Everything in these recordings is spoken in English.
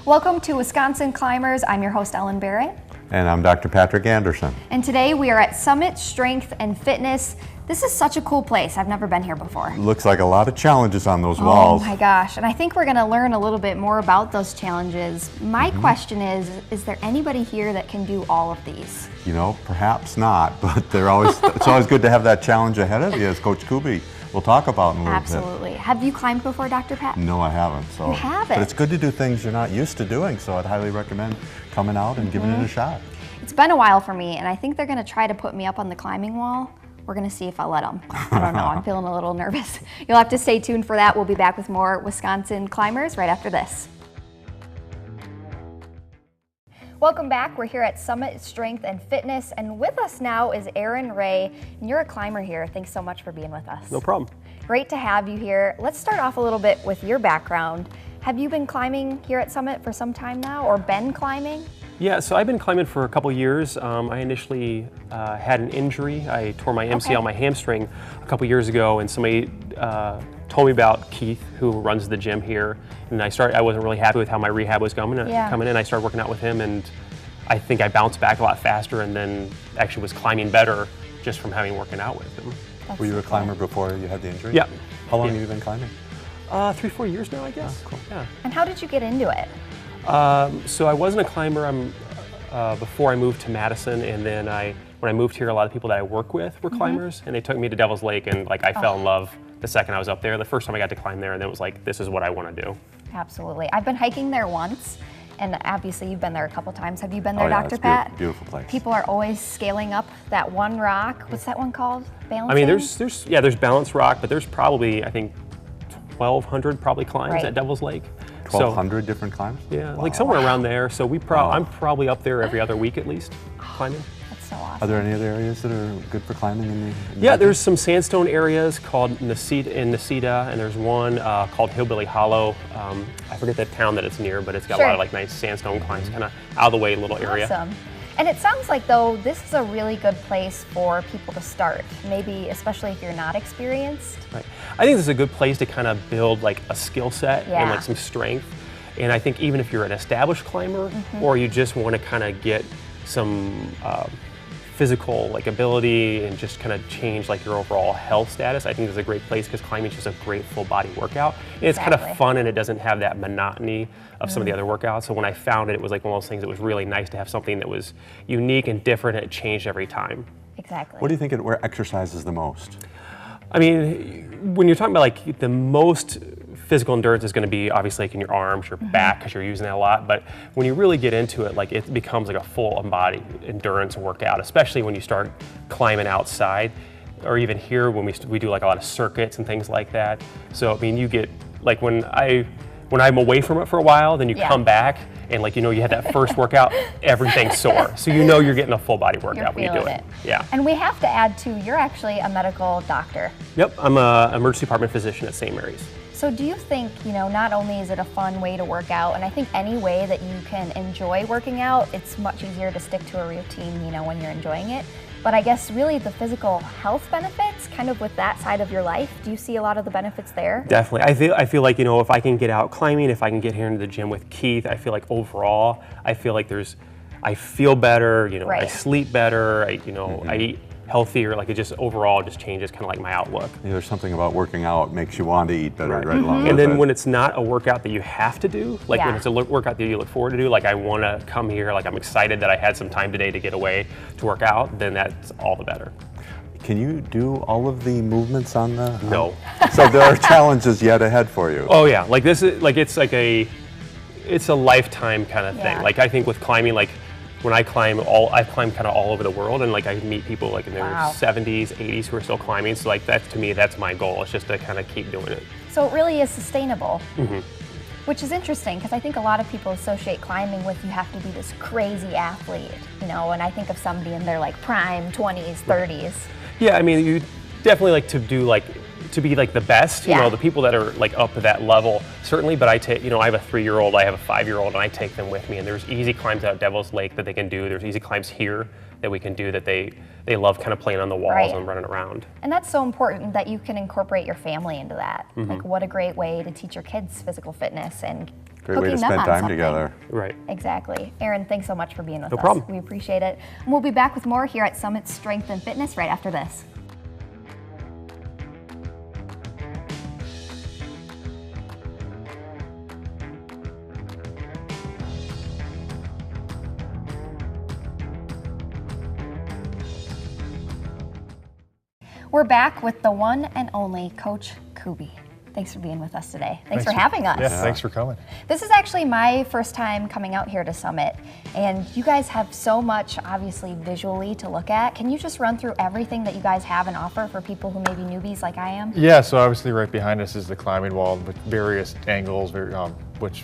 Welcome to Wisconsin Climbers. I'm your host, Ellen Barrett. And I'm Dr. Patrick Anderson. And today we are at Summit Strength and Fitness. This is such a cool place. I've never been here before. Looks like a lot of challenges on those walls. Oh my gosh. And I think we're going to learn a little bit more about those challenges. My question is there anybody here that can do all of these? You know, perhaps not, but it's always good to have that challenge ahead of you, as Coach Scooby will talk about in a little bit. Absolutely. Have you climbed before, Dr. Pat? No, I haven't. So. You haven't? But it's good to do things you're not used to doing, so I'd highly recommend coming out and giving it a shot. It's been a while for me, and I think they're going to try to put me up on the climbing wall. We're going to see if I'll let them. I don't know. I'm feeling a little nervous. You'll have to stay tuned for that. We'll be back with more Wisconsin Climbers right after this. Welcome back. We're here at Summit Strength and Fitness, and with us now is Aaron Ray, and you're a climber here. Thanks so much for being with us. No problem. Great to have you here. Let's start off a little bit with your background. Have you been climbing here at Summit for some time now, or been climbing? Yeah, so I've been climbing for a couple years. I initially had an injury. I tore my MCL, my hamstring, a couple years ago, and somebody told me about Keith, who runs the gym here. And I wasn't really happy with how my rehab was coming in. I started working out with him, and I think I bounced back a lot faster, and then actually was climbing better just from working out with him. Were you a climber before you had the injury? Yeah. How long have you been climbing? 3-4 years now, I guess. Oh, cool. Yeah. And how did you get into it? So I wasn't a climber before I moved to Madison, and then when I moved here, a lot of people that I work with were climbers, and they took me to Devil's Lake, and I fell in love the second I was up there. The first time I got to climb there, and then it was like, this is what I want to do. Absolutely. I've been hiking there once, and obviously you've been there a couple times. Have you been there, Oh, yeah, Dr. it's Pat? beautiful place. People are always scaling up that one rock. What's that one called? Balancing? I mean, there's Balance Rock, but there's probably, I think, 1,200 probably climbs at Devil's Lake. 1,200 different climbs? Yeah, like somewhere around there. So I'm probably up there every other week at least, climbing. That's so awesome. Are there any other areas that are good for climbing in the Yeah, there's some sandstone areas called Necedah, and there's one called Hillbilly Hollow. I forget the town that it's near, but it's got a lot of nice sandstone climbs, kind of out of the way little area. Awesome. And it sounds like, though, this is a really good place for people to start, maybe especially if you're not experienced. Right. I think this is a good place to kind of build a skill set and some strength. And I think even if you're an established climber or you just want to kind of get some physical ability and just kind of change your overall health status, I think this is a great place because climbing is just a great full body workout. And it's kind of fun, and it doesn't have that monotony of some of the other workouts. So when I found it, it was one of those things that was really nice to have something that was unique and different, and it changed every time. Exactly. What do you think where exercises the most? I mean, when you're talking about the most physical endurance is going to be obviously in your arms, your back, because you're using that a lot. But when you really get into it, it becomes a full embodied endurance workout, especially when you start climbing outside, or even here when we do a lot of circuits and things like that. So I mean, you get when I'm away from it for a while, then you come back and you had that first workout, everything's sore. So you're getting a full body workout when you do it. Yeah. And we have to add too, you're actually a medical doctor. Yep, I'm an emergency department physician at St. Mary's. So do you think, not only is it a fun way to work out, and I think any way that you can enjoy working out, it's much easier to stick to a routine, when you're enjoying it. But I guess really the physical health benefits, kind of with that side of your life, do you see a lot of the benefits there? Definitely. I feel like, if I can get out climbing, if I can get here into the gym with Keith, I feel like overall, I feel better, I sleep better, I eat healthier, it just overall just changes kind of my outlook. Yeah, there's something about working out makes you want to eat better right along And then with when it's not a workout that you have to do, when it's a workout that you look forward to do, I want to come here, I'm excited that I had some time today to get away to work out, then that's all the better. Can you do all of the movements on the... No. So there are challenges yet ahead for you. Oh yeah, this is, it's a lifetime kind of thing. I think with climbing, when I climb, I've climbed kind of all over the world, and I meet people in their 70s, 80s who are still climbing. So that's, to me, that's my goal. It's just to kind of keep doing it. So it really is sustainable, which is interesting because I think a lot of people associate climbing with you have to be this crazy athlete, and I think of somebody in their prime 20s, 30s. Yeah, I mean, you definitely to be the best, the people that are up to that level, certainly, but I take, I have a 3-year-old, I have a 5-year-old, and I take them with me, and there's easy climbs out at Devil's Lake that they can do. There's easy climbs here that we can do that they love kind of playing on the walls and running around. And that's so important that you can incorporate your family into that. What a great way to teach your kids physical fitness and Great way to hooking them spend on time something. together. Right. Exactly. Aaron, thanks so much for being with No us. problem. We appreciate it. And we'll be back with more here at Summit Strength and Fitness right after this. We're back with the one and only Coach Scooby. Thanks for being with us today. Thanks for having us. Yeah, thanks for coming. This is actually my first time coming out here to Summit, and you guys have so much, obviously, visually to look at. Can you just run through everything that you guys have and offer for people who may be newbies like I am? Yeah, so obviously right behind us is the climbing wall with various angles, which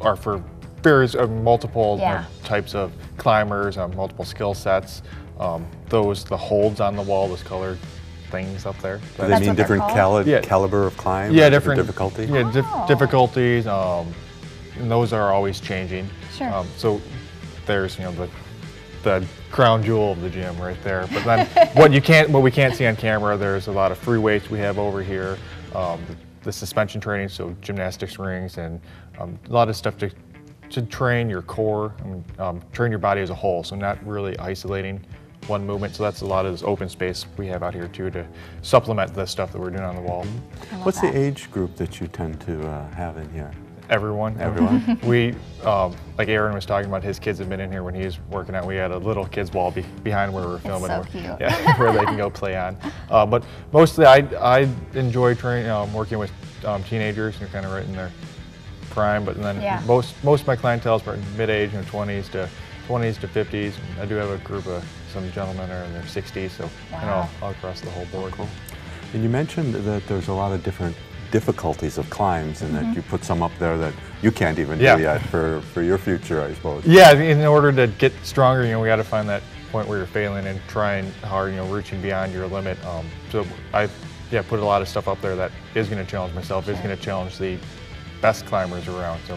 are for various multiple types of climbers, multiple skill sets. The holds on the wall, those colored things up there. Do That's they mean what they're different called? caliber of climb? Yeah, or different difficulty? Yeah, difficulties, and those are always changing. Sure. So there's the crown jewel of the gym right there. But then what we can't see on camera, there's a lot of free weights we have over here, the suspension training, so gymnastics rings, and a lot of stuff to train your core, train your body as a whole. So not really isolating one movement. So that's a lot of this open space we have out here too to supplement the stuff that we're doing on the wall. What's the age group that you tend to have in here? Everyone. We, like Aaron was talking about, his kids have been in here when he was working out. We had a little kids wall behind where we're filming. so cute. Yeah, where they can go play on. But mostly I enjoy training, working with teenagers who are kind of right in their prime. But then most of my clientele is mid-age, 20s to 50s. I do have a group of some gentlemen are in their 60s, so all across the whole board. Cool. And you mentioned that there's a lot of different difficulties of climbs, and that you put some up there that you can't even do yet for your future, I suppose. Yeah, in order to get stronger, we got to find that point where you're failing and trying hard, reaching beyond your limit. So I put a lot of stuff up there that is going to challenge myself, is going to challenge the best climbers around. So,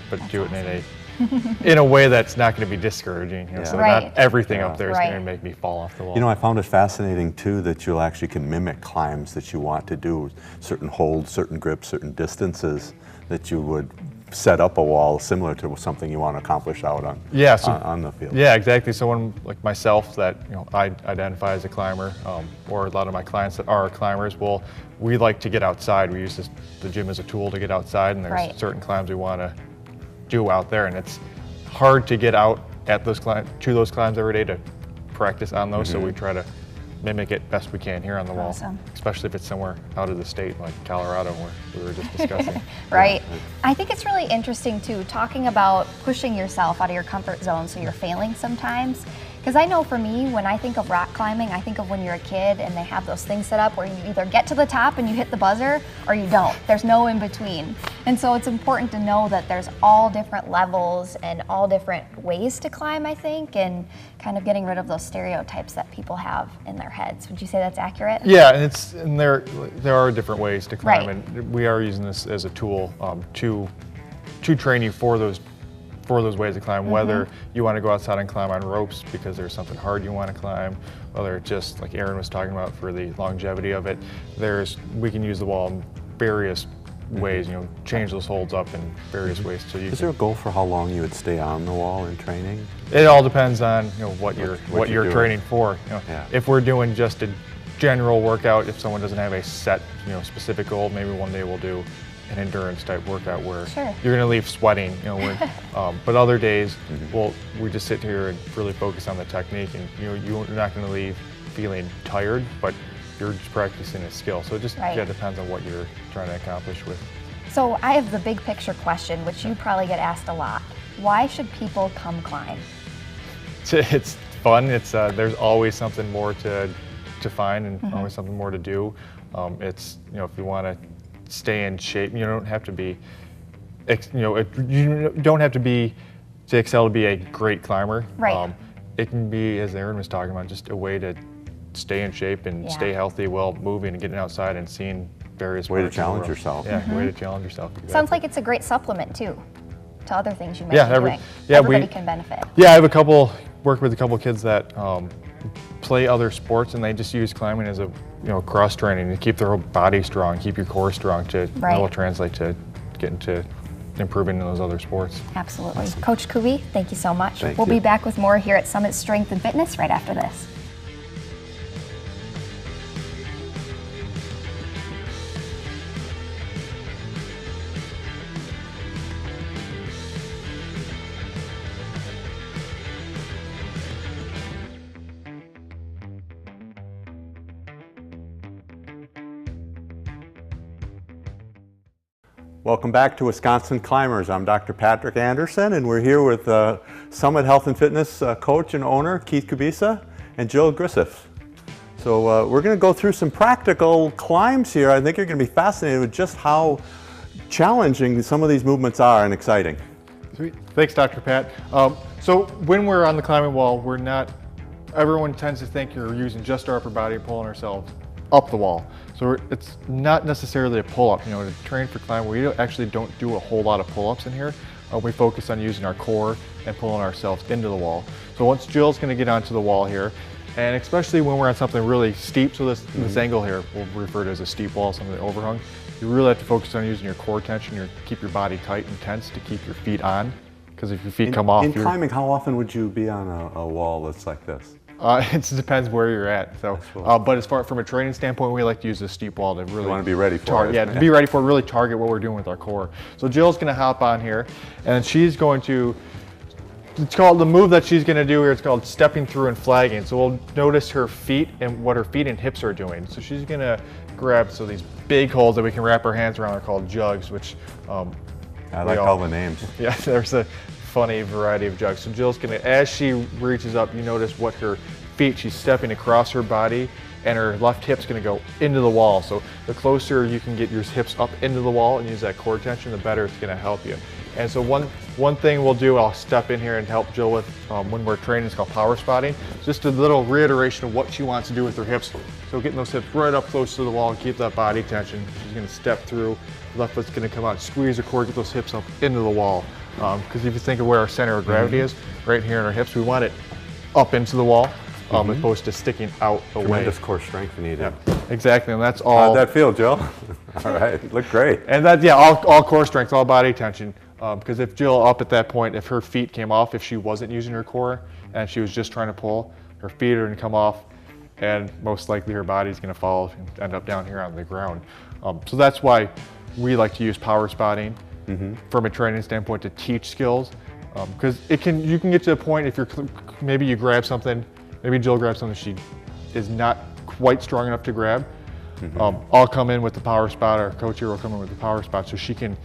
but do it in a way that's not going to be discouraging. So not everything up there is going to make me fall off the wall. I found it fascinating too that you actually can mimic climbs that you want to do, certain holds, certain grips, certain distances that you would set up a wall similar to something you want to accomplish out on on the field. Yeah, exactly. Someone like myself that I identify as a climber, or a lot of my clients that are climbers, we like to get outside. We use the gym as a tool to get outside, and there's certain climbs we want to do out there, and it's hard to get out at those climbs every day to practice on those. So we try to mimic it best we can here on the wall, especially if it's somewhere out of the state like Colorado, where we were just discussing. Right. I think it's really interesting too, talking about pushing yourself out of your comfort zone so you're failing sometimes. Because I know for me, when I think of rock climbing, I think of when you're a kid and they have those things set up where you either get to the top and you hit the buzzer or you don't. There's no in between. And so it's important to know that there's all different levels and all different ways to climb, I think, and kind of getting rid of those stereotypes that people have in their heads. Would you say that's accurate? Yeah, and there are different ways to climb, and we are using this as a tool to train you for those ways to climb, whether you want to go outside and climb on ropes because there's something hard you want to climb, whether it's just like Aaron was talking about for the longevity of it. We can use the wall in various ways, change those holds up in various ways. So is there a goal for how long you would stay on the wall in training? It all depends on what you're training for. If we're doing just a general workout, if someone doesn't have a set specific goal, maybe one day we'll do an endurance type workout where you're going to leave sweating, but other days we just sit here and really focus on the technique, and you're not going to leave feeling tired, but you're just practicing a skill. So it just depends on what you're trying to accomplish with. So I have the big picture question, which you probably get asked a lot. Why should people come climb? It's fun. There's always something more to find, and always something more to do. If you want to stay in shape, you don't have to be, to excel to be a great climber. Right. It can be, as Aaron was talking about, just a way to stay in shape and stay healthy while moving and getting outside and seeing various way to challenge yourself. Yeah, way to challenge yourself. Exactly. Sounds like it's a great supplement too to other things you might be doing. Everybody can benefit. Yeah, I have work with a couple kids that play other sports, and they just use climbing as a cross training to keep their whole body strong, keep your core strong, to will translate to getting to improving in those other sports. Absolutely. Awesome. Coach Scooby, thank you so much. We'll be back with more here at Summit Strength and Fitness right after this. Welcome back to Wisconsin Climbers. I'm Dr. Patrick Anderson, and we're here with Summit Health and Fitness coach and owner Keith Kubisa and Jill Griffith. So we're going to go through some practical climbs here. I think you're going to be fascinated with just how challenging some of these movements are and exciting. Sweet. Thanks, Dr. Pat. So when we're on the climbing wall, everyone tends to think you're using just our upper body and pulling ourselves up the wall. So it's not necessarily a pull-up. To train for climbing, we actually don't do a whole lot of pull-ups in here. We focus on using our core and pulling ourselves into the wall. So once Jill's going to get onto the wall here, and especially when we're on something really steep, so this angle here, we'll refer to as a steep wall, something overhung, you really have to focus on using your core tension, keep your body tight and tense to keep your feet on, because if your feet come off... In climbing, how often would you be on a wall that's like this? It depends where you're at. So, but as far from a training standpoint, we like to use a steep wall to really. You want to be ready for it. Yeah, to be ready for it, really target what we're doing with our core. So Jill's going to hop on here, and she's going to. It's called the move that she's going to do here. It's called stepping through and flagging. So we'll notice her feet and what her feet and hips are doing. So she's going to grab these big holes that we can wrap our hands around are called jugs, which. I like all the names. Yeah, there's a funny variety of jugs. So Jill's gonna, as she reaches up, you notice what her feet, she's stepping across her body, and her left hip's gonna go into the wall. So the closer you can get your hips up into the wall and use that core tension, the better it's gonna help you. And so one thing we'll do, I'll step in here and help Jill with when we're training, it's called power spotting. Just a little reiteration of what she wants to do with her hips. So getting those hips right up close to the wall and keep that body tension. She's gonna step through, left foot's gonna come out, squeeze the core, get those hips up into the wall. Because if you think of where our center of gravity is, right here in our hips, we want it up into the wall, as opposed to sticking out away. Tremendous core strength needed. Yeah, exactly, and that's all. How'd that feel, Jill? All right, looked great. And that, yeah, all core strength, all body tension. Because if Jill up at that point, if her feet came off, if she wasn't using her core and she was just trying to pull, her feet are going to come off, and most likely her body's going to fall and end up down here on the ground. So that's why we like to use power spotting. From a training standpoint to teach skills, because you can get to a point if maybe you grab something, maybe Jill grabs something she is not quite strong enough to grab. I'll come in with the power spot, or coach here will come in with the power spot, so she can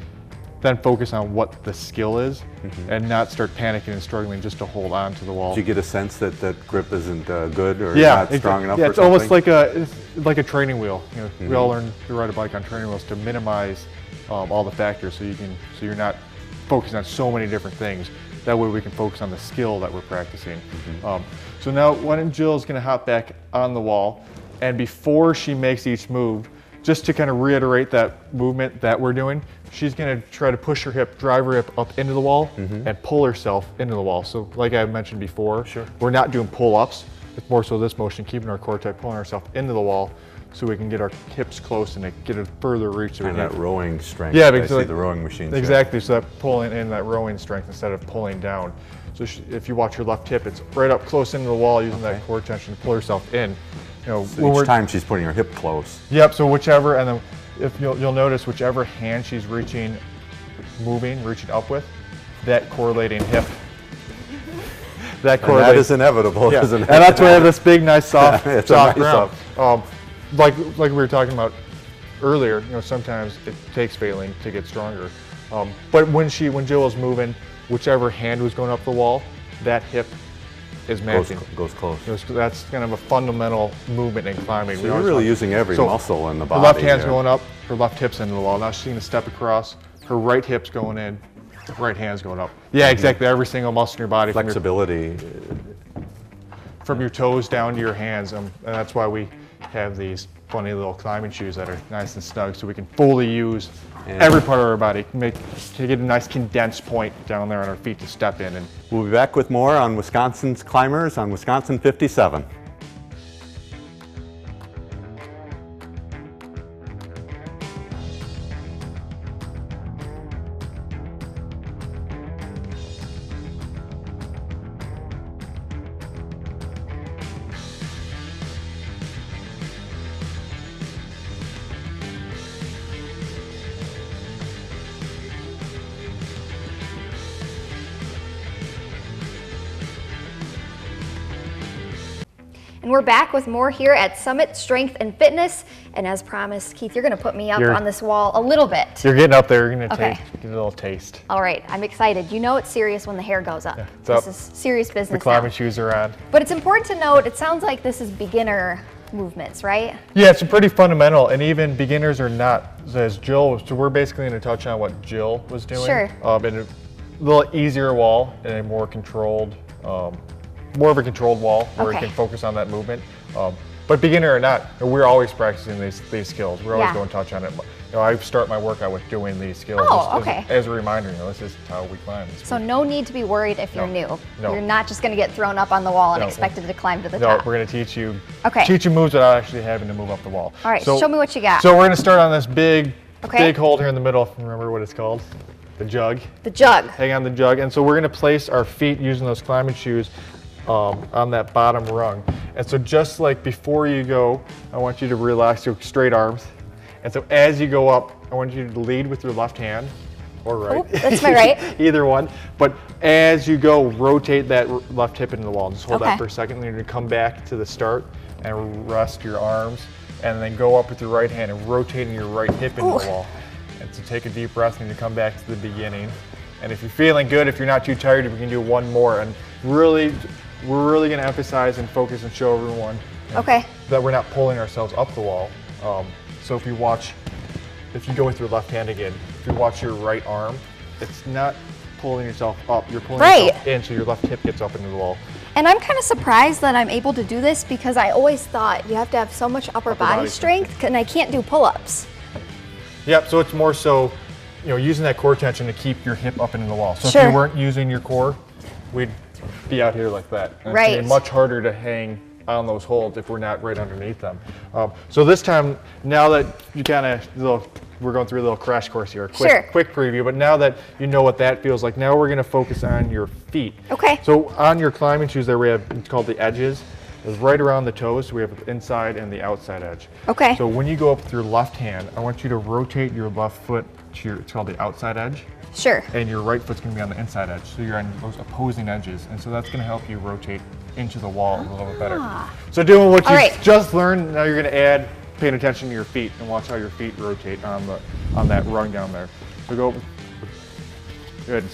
then focus on what the skill is and not start panicking and struggling just to hold on to the wall. Do you get a sense that that grip isn't good or not strong enough? Yeah, it's almost like a training wheel. We all learn to ride a bike on training wheels to minimize all the factors, so you're not focusing on so many different things. That way we can focus on the skill that we're practicing. So now when Jill's going to hop back on the wall, and before she makes each move, just to kind of reiterate that movement that we're doing, she's going to try to push her hip, drive her hip up into the wall, and pull herself into the wall. So like I mentioned before, we're not doing pull-ups. It's more so this motion, keeping our core tight, pulling ourselves into the wall, so we can get our hips close and get a further reach. So and that rowing strength. Yeah, because I see the rowing machines. Exactly, so that pulling in, that rowing strength instead of pulling down. So if you watch her left hip, it's right up close into the wall, using that core tension to pull herself in. So each time she's putting her hip close. Yep, so whichever, and then if you'll notice whichever hand she's reaching up with, that correlating hip. That is inevitable, isn't it? And that's why we have this big, nice, soft ground. Like we were talking about earlier, sometimes it takes failing to get stronger. But when Jill was moving, whichever hand was going up the wall, that hip is matching. Goes close. That's kind of a fundamental movement in climbing. So you're really using every muscle in the body. Her left hand's going up, her left hip's into the wall. Now she's going to step across, her right hip's going in, right hand's going up. Yeah, exactly. Every single muscle in your body. Flexibility. From your toes down to your hands. And that's why we have these funny little climbing shoes that are nice and snug, so we can fully use every part of our body, to get a nice condensed point down there on our feet to step in. And we'll be back with more on Wisconsin's Climbers on Wisconsin 57. And we're back with more here at Summit Strength and Fitness. And as promised, Keith, you're going to put me up on this wall a little bit. You're getting up there. You're going to get a little taste. All right, I'm excited. You know it's serious when the hair goes up. Yeah, this is serious business. The climbing shoes are on. But it's important to note, it sounds like this is beginner movements, right? Yeah, it's pretty fundamental, and even beginners are not, as Jill, so we're basically going to touch on what Jill was doing. Sure. In a little easier wall and a more controlled, more of a controlled wall where you can focus on that movement. But beginner or not, we're always practicing these skills. We're always going to touch on it. I start my workout with doing these skills as a reminder. This is how we climb. So no need to be worried if you're new. No. You're not just going to get thrown up on the wall and expected to climb to the top. No, we're going to teach you moves without actually having to move up the wall. All right, show me what you got. So we're going to start on this big hole here in the middle. Remember what it's called? The jug. The jug. Hang on the jug. And so we're going to place our feet using those climbing shoes on that bottom rung. And so just like before you go, I want you to relax your straight arms. And so as you go up, I want you to lead with your left hand or right. Oh, that's my right. Either one. But as you go, rotate that left hip into the wall. Just hold that for a second. Then you're going to come back to the start and rest your arms. And then go up with your right hand and rotating your right hip into the wall. And so take a deep breath and you come back to the beginning. And if you're feeling good, if you're not too tired, we can do one more. And really, we're really going to emphasize and focus and show everyone that we're not pulling ourselves up the wall. So if you go with your left hand again, if you watch your right arm, it's not pulling yourself up, you're pulling yourself in, so your left hip gets up into the wall. And I'm kind of surprised that I'm able to do this because I always thought you have to have so much upper body strength and I can't do pull-ups. Yep, so it's more so, using that core tension to keep your hip up into the wall. So if you weren't using your core, we'd be out here like that. And it's gonna be much harder to hang on those holds if we're not right underneath them. So this time, now that you we're going through a little crash course here, quick preview, but now that you know what that feels like, now we're going to focus on your feet. So on your climbing shoes there we have, it's called the edges. It's right around the toes, so we have the inside and the outside edge. So when you go up with your left hand, I want you to rotate your left foot to it's called the outside edge. And your right foot's going to be on the inside edge, so you're on those opposing edges, and so that's going to help you rotate into the wall a little bit better. So doing what you just learned, now you're going to add paying attention to your feet and watch how your feet rotate on that rung down there. So go, good.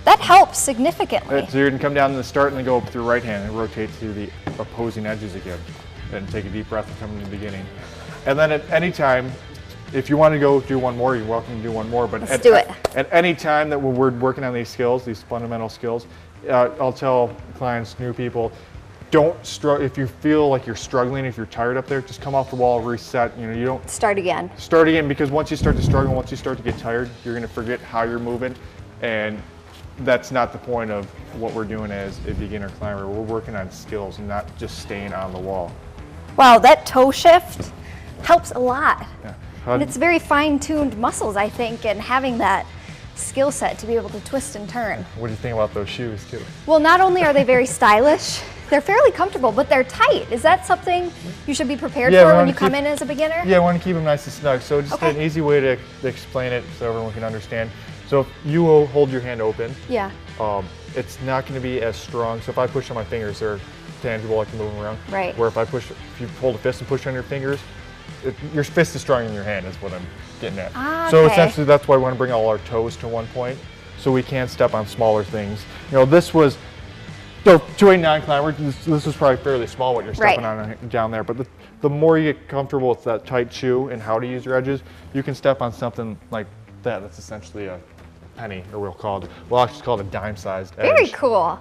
That helps significantly. So you're going to come down to the start and then go up with your right hand and rotate to the opposing edges again. Then take a deep breath and come to the beginning. And then at any time, if you want to go do one more, you're welcome to do one more. But at any time that we're working on these skills, these fundamental skills, I'll tell clients, new people, don't struggle. If you feel like you're struggling, if you're tired up there, just come off the wall, reset. You don't start again. Start again, because once you start to struggle, once you start to get tired, you're going to forget how you're moving, and that's not the point of what we're doing as a beginner climber. We're working on skills and not just staying on the wall. Wow, that toe shift helps a lot. And it's very fine-tuned muscles, I think, and having that skill set to be able to twist and turn. What do you think about those shoes, too? Well, not only are they very stylish, they're fairly comfortable, but they're tight. Is that something you should be prepared for when you come in as a beginner? Yeah, I want to keep them nice and snug. So just an easy way to explain it so everyone can understand. So if you will hold your hand open, it's not going to be as strong. So if I push on my fingers, they're tangible, I can move them around. Where if you hold a fist and push on your fingers, your fist is stronger than your hand is what I'm getting at. So essentially that's why we want to bring all our toes to one point so we can step on smaller things. This was, to a non-climber, this was probably fairly small what you're stepping on down there, but the more you get comfortable with that tight shoe and how to use your edges, you can step on something like that. That's essentially a penny, or we'll actually call it a dime-sized edge. Very cool.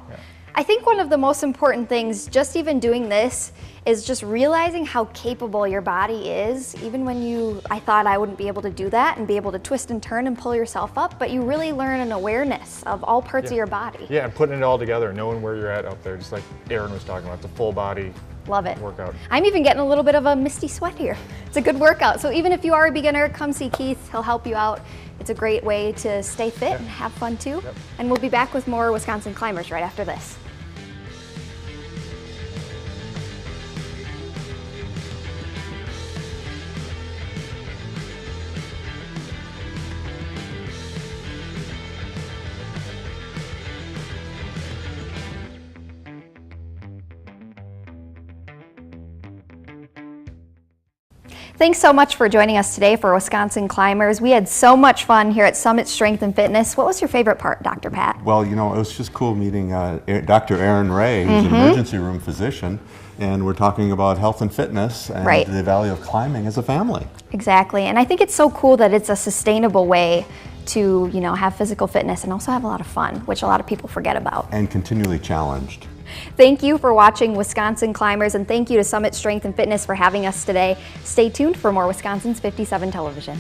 I think one of the most important things, just even doing this, is just realizing how capable your body is. Even when I thought I wouldn't be able to do that and be able to twist and turn and pull yourself up, but you really learn an awareness of all parts of your body. Yeah, and putting it all together, knowing where you're at up there, just like Aaron was talking about, it's a full body workout. I'm even getting a little bit of a misty sweat here. It's a good workout. So even if you are a beginner, come see Keith. He'll help you out. It's a great way to stay fit and have fun too. And we'll be back with more Wisconsin Climbers right after this. Thanks so much for joining us today for Wisconsin Climbers. We had so much fun here at Summit Strength and Fitness. What was your favorite part, Dr. Pat? Well, you know, it was just cool meeting Dr. Aaron Ray, who's an emergency room physician, and we're talking about health and fitness and the value of climbing as a family. Exactly, and I think it's so cool that it's a sustainable way to, you know, have physical fitness and also have a lot of fun, which a lot of people forget about. And continually challenged. Thank you for watching Wisconsin Climbers, and thank you to Summit Strength and Fitness for having us today. Stay tuned for more Wisconsin's 57 television.